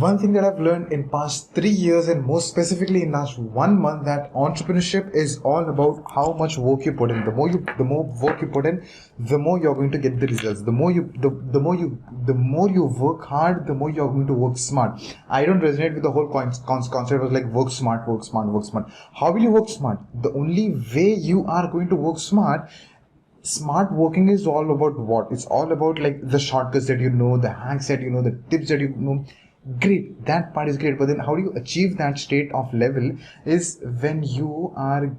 One thing that I've learned in past 3 years and more specifically in last 1 month, that entrepreneurship is all about how much work you put in. The more work you put in, the more you're going to get the results. The more you work hard, the more you're going to work smart. I don't resonate with the whole concept of like work smart, work smart, work smart. How will you work smart? The only way you are going to work smart working is all about what? It's all about like the shortcuts that you know, the hacks that you know, the tips that you know. Great, that part is great, but then how do you achieve that state of level is when you are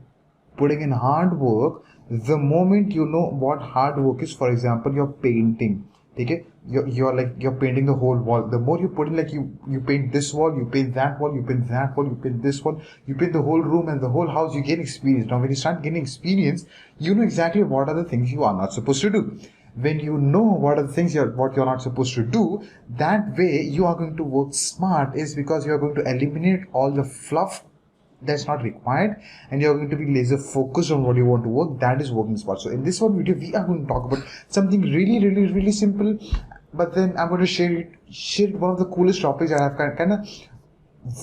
putting in hard work. The moment you know what hard work is, for example, you're painting, okay, you're painting the whole wall. The more you put in, like you paint this wall, you paint that wall, you paint that wall, you paint this wall, you paint the whole room and the whole house, you gain experience. Now when you start gaining experience, you know exactly what are the things you are not supposed to do. When you know what are the things what you're not supposed to do, that way you are going to work smart, is because you are going to eliminate all the fluff that's not required, and you're going to be laser focused on what you want to work. That is working smart. So in this one video, we are going to talk about something really simple, but then I'm going to share one of the coolest topics that I've kind of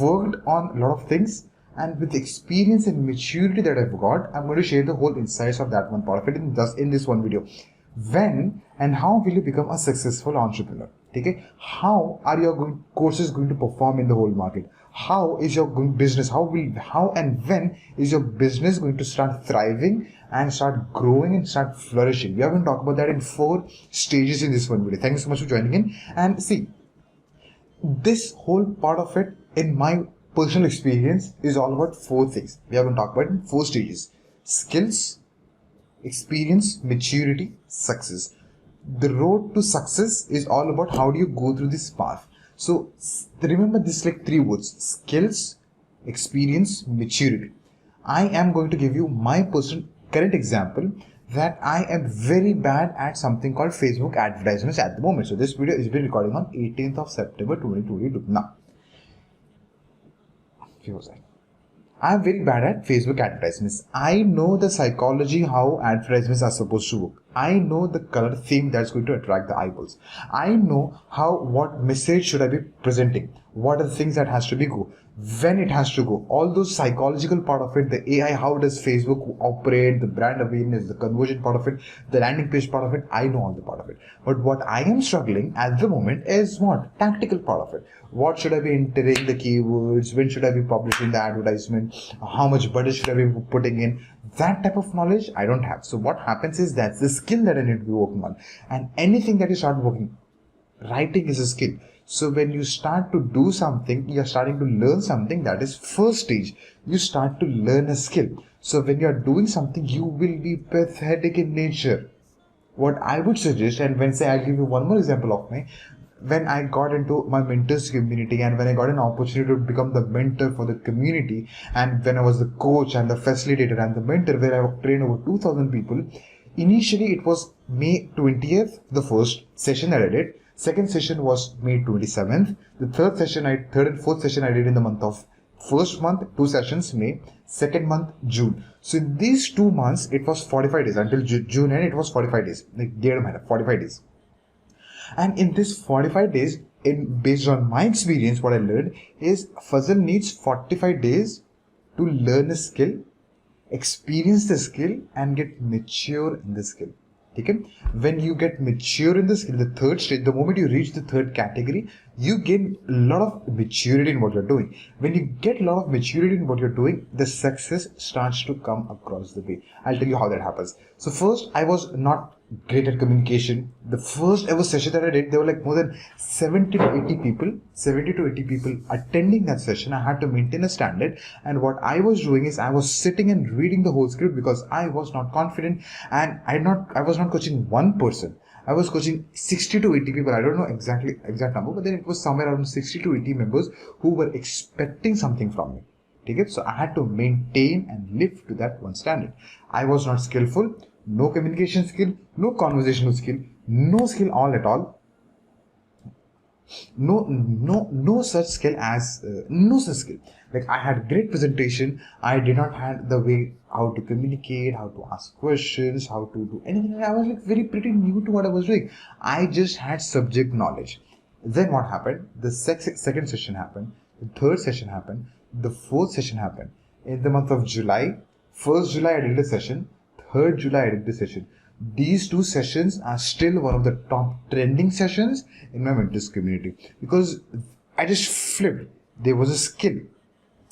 worked on a lot of things, and with the experience and maturity that I've got, I'm going to share the whole insights of that one part of it in this one video. When and how will you become a successful entrepreneur? Okay, how are your courses going to perform in the whole market? How is your business? How and when is your business going to start thriving and start growing and start flourishing? We are going to talk about that in 4 stages in this one video. Thank you so much for joining in. And see, this whole part of it, in my personal experience, is all about 4 things. We are going to talk about it in 4 stages: skills, experience, maturity, success. The road to success is all about how do you go through this path. So remember this like 3 words: skills, experience, maturity. I am going to give you my personal current example that I am very bad at something called Facebook advertisements at the moment. So this video is being recorded on 18th of September 2022. Now, I'm very bad at Facebook advertisements. I know the psychology, how advertisements are supposed to work. I know the color theme that's going to attract the eyeballs. I know what message should I be presenting. What are the things that has to be go, when it has to go. All those psychological part of it, the AI, how does Facebook operate, the brand awareness, the conversion part of it, the landing page part of it. I know all the part of it. But what I am struggling at the moment is what? Tactical part of it. What should I be entering the keywords? When should I be publishing the advertisement? How much budget should I be putting in? That type of knowledge I don't have. So what happens is that's the skill that I need to be working on. And anything that you start working, writing is a skill. So when you start to do something, you're starting to learn something. That is first stage. You start to learn a skill. So when you're doing something, you will be pathetic in nature. What I would suggest, and I'll give you one more example of me. When I got into my mentors community, and when I got an opportunity to become the mentor for the community, and when I was the coach and the facilitator and the mentor, where I trained over 2,000 people, initially it was May 20th, the first session that I did. Second session was May 27th. The third and fourth session I did in the month of first month, 2 sessions, May, second month, June. So in these 2 months, it was 45 days until June, and it was 45 days, like 45 days. And in this 45 days, based on my experience, what I learned is Fazal needs 45 days to learn a skill, experience the skill, and get mature in the skill. Okay? When you get mature in the skill, the third stage, the moment you reach the third category, you gain a lot of maturity in what you're doing. When you get a lot of maturity in what you're doing, the success starts to come across the way. I'll tell you how that happens. So first, I was not great at communication. The first ever session that I did, there were like more than 70 to 80 people attending that session. I had to maintain a standard, and what I was doing is I was sitting and reading the whole script because I was not confident, and I was not coaching one person. I was coaching 60 to 80 people. I don't know exact number, but then it was somewhere around 60 to 80 members who were expecting something from me. Okay? So I had to maintain and live to that one standard. I was not skillful. No communication skill, no conversational skill, no skill at all. No such skill. Like I had great presentation. I did not have the way how to communicate, how to ask questions, how to do anything. I was like pretty new to what I was doing. I just had subject knowledge. Then what happened? The second session happened. The third session happened. The fourth session happened. In the month of July, 1st July I did a session. 3rd July I did the session. These two sessions are still one of the top trending sessions in my mentors community because I just flipped. There was a skill.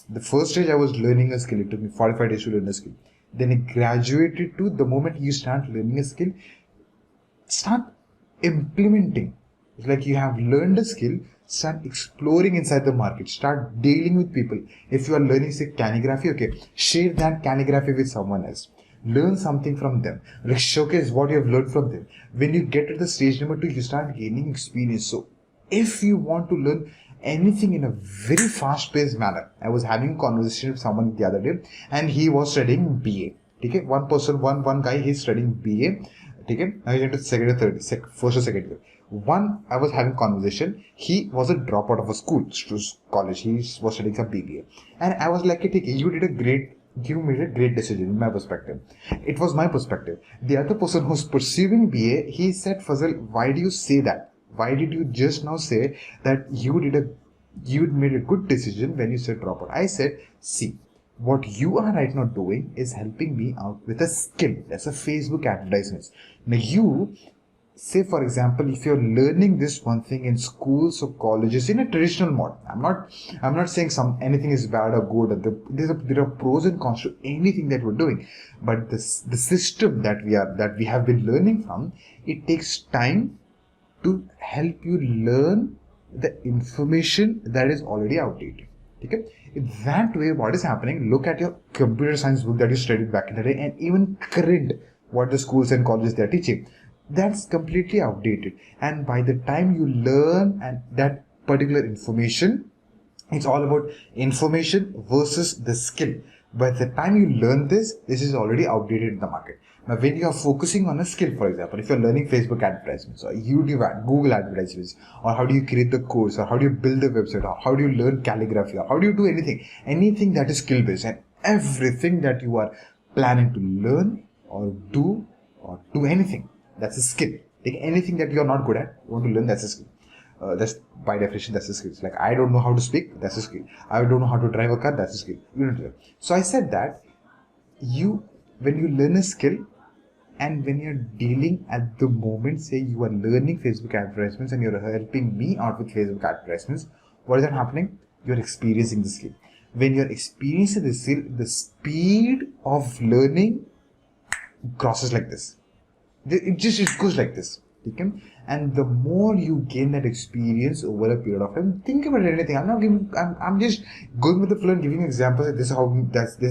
The first stage I was learning a skill. It took me 45 days to learn a skill. Then it graduated to the moment you start learning a skill, start implementing. It's like you have learned a skill, start exploring inside the market, start dealing with people. If you are learning, say, calligraphy, okay, share that calligraphy with someone else. Learn something from them. Like showcase what you have learned from them. When you get to the stage number 2, you start gaining experience. So if you want to learn anything in a very fast-paced manner, I was having a conversation with someone the other day, and he was studying BA. Okay, one guy, he's studying BA. Okay, now he's into second or third, first or second year. One, I was having conversation. He was a dropout of a school, college. He was studying some BBA, and I was like, "Okay, you made a great decision in my perspective." It was my perspective. The other person who's pursuing BA, he said, "Fazal, why do you say that? Why did you just now say that you made a good decision when you said dropout?" I said, "See, what you are right now doing is helping me out with a skill. That's a Facebook advertisement. Now you say, for example, if you're learning this one thing in schools or colleges in a traditional model, I'm not saying anything is bad or good. There are pros and cons to anything that we're doing, but the system that we have been learning from, it takes time to help you learn the information that is already outdated. Okay? In that way, what is happening? Look at your computer science book that you studied back in the day, and even current what the schools and colleges they are teaching. That's completely outdated. And by the time you learn and that particular information, it's all about information versus the skill. By the time you learn this is already outdated in the market. Now, when you are focusing on a skill, for example, if you're learning Facebook advertisements or YouTube, Google advertisements, or how do you create the course, or how do you build a website, or how do you learn calligraphy, or how do you do anything that is skill based, and everything that you are planning to learn or do anything, that's a skill. Take anything that you are not good at, you want to learn, that's a skill. That's by definition, that's a skill. It's like, I don't know how to speak, that's a skill. I don't know how to drive a car, that's a skill. So I said that when you learn a skill, and when you're dealing at the moment, say you are learning Facebook advertisements and you're helping me out with Facebook advertisements, what is that happening? You're experiencing the skill. When you're experiencing the skill, the speed of learning crosses like this. It goes like this. Okay? And the more you gain that experience over a period of time, think about anything. I'm just going with the flow and giving examples. This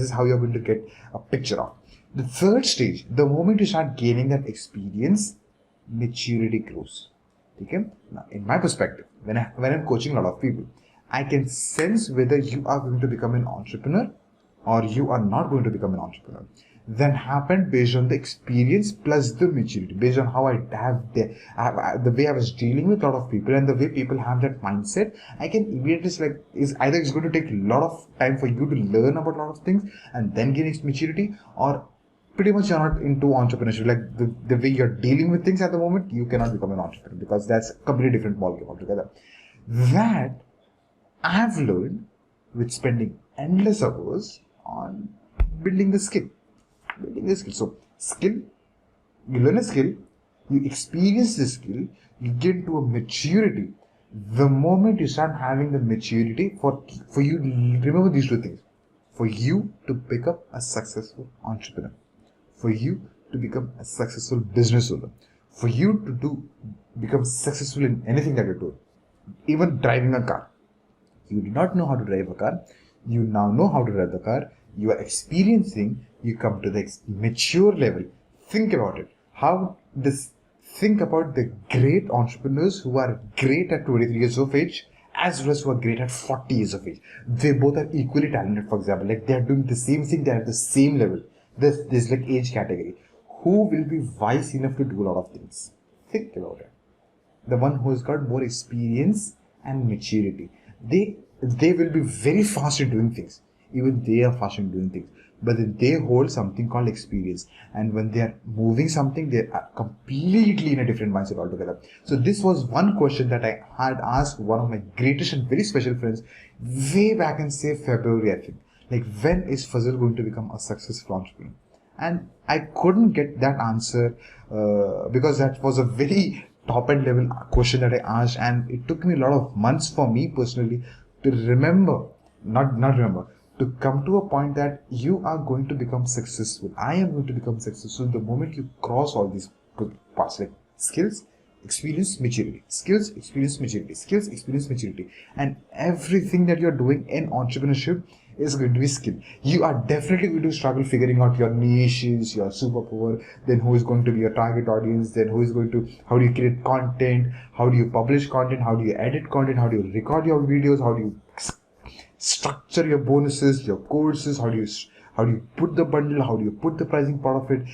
is how you're going to get a picture of. The third stage, the moment you start gaining that experience, maturity grows. Okay? Now, in my perspective, when I'm coaching a lot of people, I can sense whether you are going to become an entrepreneur or you are not going to become an entrepreneur. Then happened based on the experience plus the maturity, based on how I have the way I was dealing with a lot of people and the way people have that mindset. I can immediately select is either it's going to take a lot of time for you to learn about a lot of things and then gain maturity, or pretty much you're not into entrepreneurship. Like the way you're dealing with things at the moment, you cannot become an entrepreneur because that's a completely different ballgame altogether. That I have learned with spending endless hours on building the skill. So skill, you learn a skill, you experience the skill, you get to a maturity. The moment you start having the maturity, for you, remember these two things. For you to become a successful entrepreneur, for you to become a successful business owner, for you to become successful in anything that you do, even driving a car. You did not know how to drive a car, you now know how to drive the car, you are experiencing, you come to the mature level. Think about it. Think about the great entrepreneurs who are great at 23 years of age as well as who are great at 40 years of age. They both are equally talented, for example. Like they are doing the same thing, they are at the same level. There's like age category. Who will be wise enough to do a lot of things? Think about it. The one who has got more experience and maturity. They will be very fast in doing things. Even they are fast in doing things, but then they hold something called experience. And when they are moving something, they are completely in a different mindset altogether. So this was one question that I had asked one of my greatest and very special friends way back in, say, February, I think. Like, when is Fazil going to become a successful entrepreneur? And I couldn't get that answer because that was a very top end level question that I asked, and it took me a lot of months for me personally to remember, not remember, to come to a point that you are going to become successful. I am going to become successful the moment you cross all these parts, like skills, experience, maturity, skills, experience, maturity, skills, experience, maturity, and everything that you're doing in entrepreneurship is going to be skill. You are definitely going to struggle figuring out your niches, your superpower, then who is going to be your target audience, then who is going to, how do you create content, how do you publish content, how do you edit content, how do you record your videos, how do you structure your bonuses, your courses, how do you put the bundle, how do you put the pricing part of it,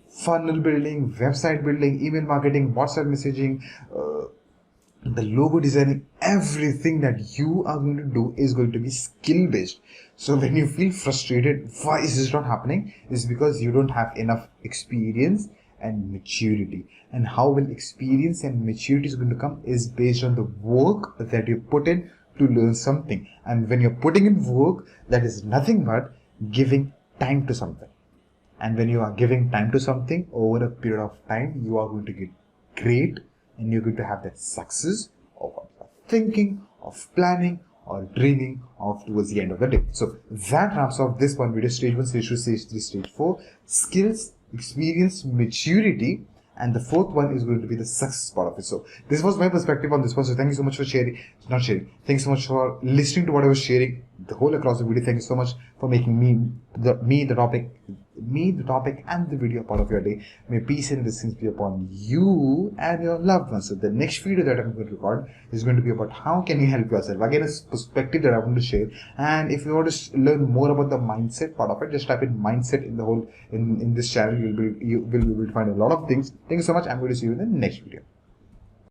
funnel building, website building, email marketing, WhatsApp messaging, the logo designing, everything that you are going to do is going to be skill based. So when you feel frustrated, why is this not happening, is because you don't have enough experience and maturity. And how will experience and maturity is going to come is based on the work that you put in to learn something. And when you're putting in work, that is nothing but giving time to something. And when you are giving time to something over a period of time, you are going to get great, and you're going to have that success of thinking, of planning, or dreaming of towards the end of the day. So that wraps up this one video: stage 1, stage 2, stage 3, stage 4, skills, experience, maturity, and the fourth one is going to be the success part of it. So this was my perspective on this one. So thank you so much for sharing, thanks so much for listening to what I was sharing the whole across the video. Thank you so much for making the topic and the video part of your day. May peace and blessings be upon you and your loved ones. So the next video that I'm going to record is going to be about how can you help yourself. Again, a perspective that I want to share. And if you want to learn more about the mindset part of it, just type in mindset in the whole in this channel. You will be able to find a lot of things. Thank you so much. I'm going to see you in the next video.